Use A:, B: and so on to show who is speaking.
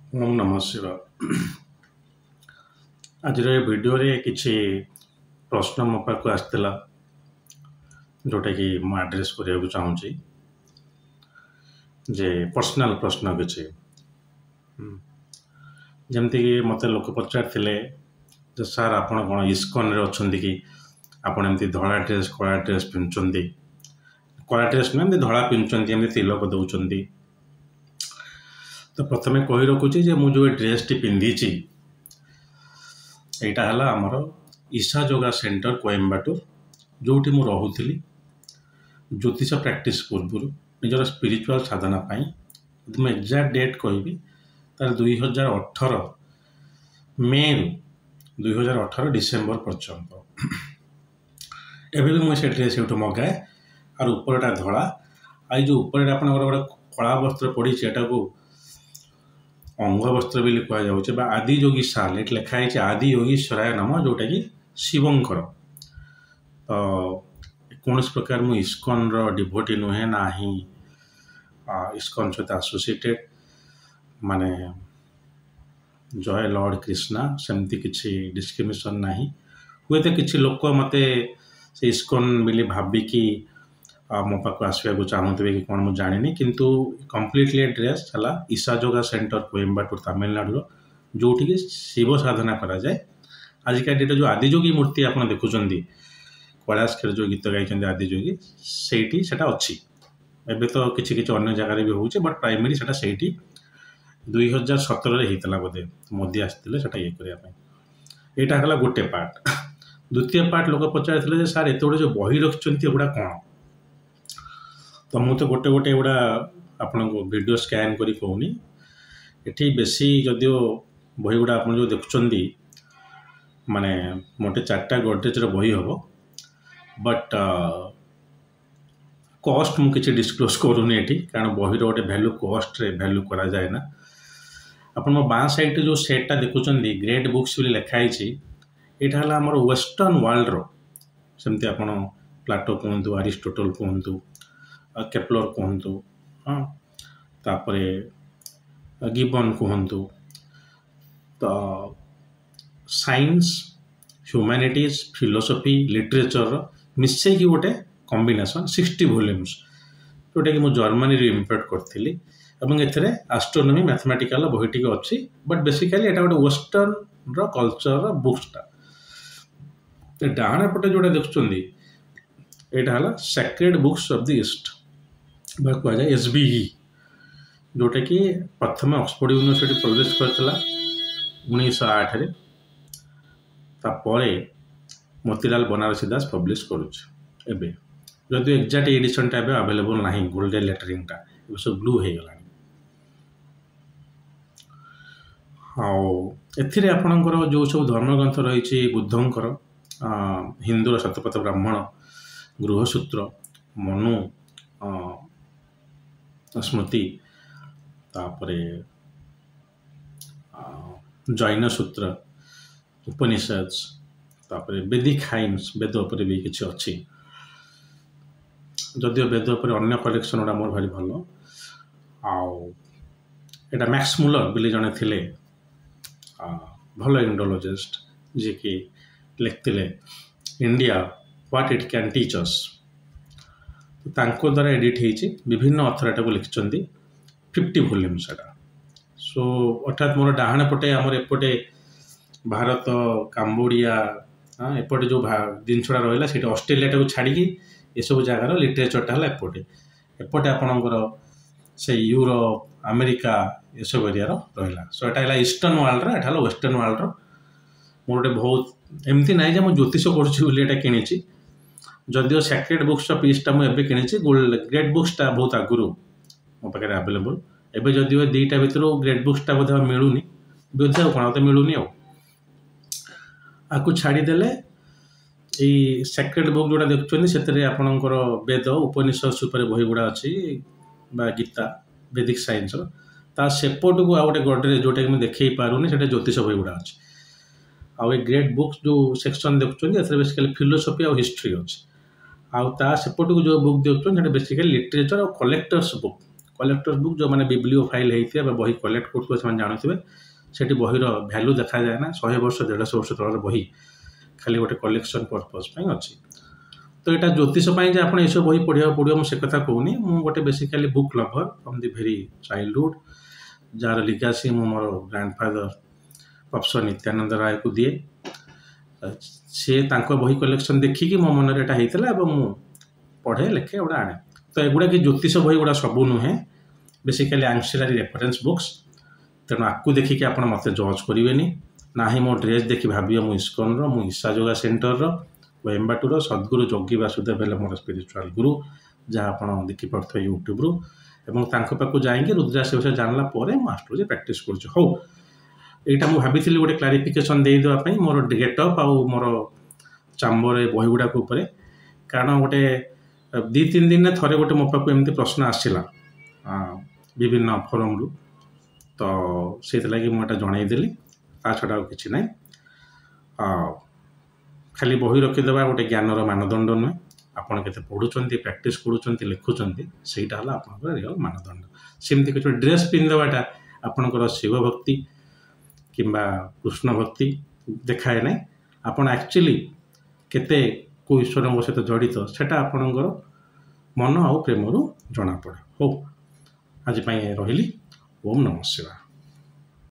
A: ओम नमः शिवाय। आज भिडियो रे किछि प्रश्न मो पाखु आसला जोटा कि मु आड्रेस करिया चाहूँगी जे पर्सनल प्रश्न किछि जमती कि मते लोक पचारथिले जे सर आपण कोन इस्कॉन रे अछंती कि आपण एमती धळा ड्रेस कला ड्रेस पिनचंती कला ड्रेस न एमती धळा पिनचंती एमती तिलक दउचंती। तो प्रथमे कहि रखुची जे मु जो ड्रेस टी पिंधिची एटा हला हमर ईशा योगा सेंटर कोयम्बाटूर जोठी मु रहुथिली ज्योतिष प्रैक्टिस पूर्व निजर स्पिरिचुअल साधना पाई मैं एक्जाक्ट डेट कहबी तार 2018 मे रु 2018 डिसेम्बर पर्यंत एबे भी मुझे ड्रेस एठू मगाए और ऊपरटा धड़ा आई जो ऊपर आप गोटे कला वस्त्र पड़ी को अंग वस्त्र भी कहुचे आदि योगी साल ये लिखाई आदि योगीश्वराय नाम जोटा कि शिवंकर। तो कौन प्रकार मु इस्कॉन रो डिभोटी नुहे ना ही इस्कॉन सहित एसोसिएटेड माने जय लॉर्ड कृष्णा सेमती किसी डिस्क्रिमिनेशन नहीं हुए तो किसी लोक मते से इस्कॉन बोली भाविकी मो पाक आसवाक चाहूबे कि कौन मुझे जानी किंतु कम्प्लीटली ड्रेस है ईशा योगा सेंटर कोयम्बाटूर तमिलनाडु जोटि शिव साधना करा जाए। आजिका डेट जो आदियोगी मूर्ति आप देखुं कैलाश खेर जो गीत गाई आदियोगी से अच्छी एबे तो किसी किसी अन्य जगह भी होचे बट प्राइमरी से 2017 होता बोधे मोदी आसते ये करने यहाँ है गोटे पार्ट। द्वितीय पार्ट लोक पचार सार एत गुड़े जो बही रखिंट एगुड़ा कौन तो मुझे तो गोटे गोटे एगुड़ा आपन को वीडियो स्कैन करी कहूनी एठी बेसी जदियो बही गुड़ा आप जो देखुंती माने मोटे 4टा गोदरेज बही हम बट कॉस्ट मु किसी डिस्क्लोज करूनी एठी कारण बही गोटे वैल्यू कॉस्ट रे वैल्यू करा जाए ना। अपन मो बाँ साइड जो सेटा देखुंती ग्रेट बुक्स भी लिखाई यहाँ है आम वेस्टर्न वर्ल्ड रो सेमती आप प्लाटो कहतु अरिस्टोटल कहतु केपलर कहतु हाँ तापरे गिबन कहतु तो साइंस ह्यूमैनिटीज फिलोसफी लिटरेचर मिसई कि गोटे कॉम्बिनेशन 60 वॉल्यूम्स जोटा कि जर्मनी इम्पोर्ट करी एथे एस्ट्रोनॉमी मैथमेटिकल बहीटी अच्छी बट बेसिकली एटा गोटे वेस्टर्न रो कल्चर बुक्सटा डाण पटे जोटा देखुंती यहाँ है sacred books of the East कहुए SBE जोटा कि प्रथम ऑक्सफोर्ड यूनिवर्सिटी प्रवेश करता 1908 तापर मोतीलाल बनारसी दास पब्लिश करुचे एबे जदि एक्जाक्ट एडिशनटा अवेलेबल ना गोल्डन लेटरिंगटा सब ब्लू हो गला। हाँ आपणकर जो सब धर्मग्रंथ रही बुद्धंकर हिंदूर शतपथ ब्राह्मण गृहसूत्र मनु स्मृति तापरे जैन सूत्र उपनिषद तापरे वेदिक हाइम्स वेद उपर भी किसी अच्छी जदिव वेद उपर अन्य कलेक्शन गुड़ा मोर भारी भल आउ मैक्स मुलर बोली जड़े थे भल इंडोलॉजिस्ट जी कि लिखते India what it can teach us तांको द्वारा एडिट होती विभिन्न ऑथर एटा को लिखिंट 50 वॉल्यूम्स एटा सो अर्थात मोर डाहाण पटे आमर एपटे भारत काम्बोडिया एपटे जो जिनसटा रहा से ऑस्ट्रेलिया को छाड़ी ये सब जगार लिटरेचरटा है एपटे एपटे आपणकर से यूरोप अमेरिका ये सब एरिया रहा सो एटा है ईस्टर्न वर्ल्ड एटा है वेस्टर्न वर्ल्ड मोर गोटे बहुत एमती ना मुझे ज्योतिष करुँचा कि जदिव सेक्रेड बुक्स पीसटा मुझे कि गोल्ड ग्रेट बुक्सटा बहुत आगुरी मो पाखे आवेलेबल एवं जदिव दुईटा भितर ग्रेट बुक्सटा बोधे मिलूनी बोधे कौन तो मिलूनी आपको छाड़देले यही सेक्रेड बुक जोड़ा देखुं से आपणकर वेद उपनिषद बही गुड़ा अच्छी गीता वैदिक साइंस सेपट को आउ गए गड्रे जोटा कि देखे पारूनी से ज्योतिष बही गुड़ा अच्छी आउ ग्रेट बुक्स जो सेक्शन देखुं बेसिकली फिलोसफी और हिस्ट्री अच्छी आउ ता सेपट को जो बुक देखुं बेसिकली लिटरेचर और कलेक्टर्स बुक कलेक्टर बुक जो मैंने बिब्लियोफाइल होते बही कलेक्ट करुवे से जानते सेठी बहीर भैल्यू देखा जाए ना 100 वर्ष 150 वर्ष तलर बही खाली गोटे कलेक्शन पर्पज अच्छी। तो यहाँ ज्योतिष जे आप बही पढ़ा पड़ो मुझे कथा कहूनी मुझे गोटे basically book lover from the very childhood जार लिगासी मोर ग्रैंडफादर प्रोफेसर नित्यानंद राय को दिए सी बही कलेक्शन देखिकी मो मन होता है पढ़े लिखे गुड़ा आने। तो एगुड़ा कि ज्योतिष बही गुड़ा सबू नुहे बेसिकाली आंसिलरी रेफरेन्स बुक्स तेणु आपको देखिए आप मत जज करेंगे ना ही मो ड्रेस देखी भाविए मु इस्कन मु ईशा योगा सेंटर कोयम्बाटूर सद्गुरु जोगी वासुदेव है मोर स्पिरिचुआल गुरु जहाँ आप देखिपे यूट्यूब रु एवं पाखक जाइए रुद्राक्ष विषय जानला एस्ट्रोलोजी प्रैक्टिस कर हूँ यहाँ मुझे भाभी गोटे क्लारिफिकेशन देदेवाई मोर गेटअप आउ मोर चाम्बर बही गुड़ाक कारण गोटे 2-3 दिन थे गोटे मो पाक एमती प्रश्न आसला विभिन्न फोरम रु तो से लगी मुझे जनईदेली ता छड़ा कि ना खाली बही रखीदे गोटे ज्ञानर मानदंड नुहे आपड़ के पढ़ुंट प्रैक्टिस करुँच लिखुंट से रियल मानदंड सेमती किसी ड्रेस पिंधवाटा आपणकर शिव भक्ति किंबा कृष्ण भक्ति देखाए ना आपड़ एक्चुअली केते को ईश्वर सहित जड़ित सेटा आपणकर मन आउ प्रेम जना पड़े। हो आज रही ओम नमः शिवाय।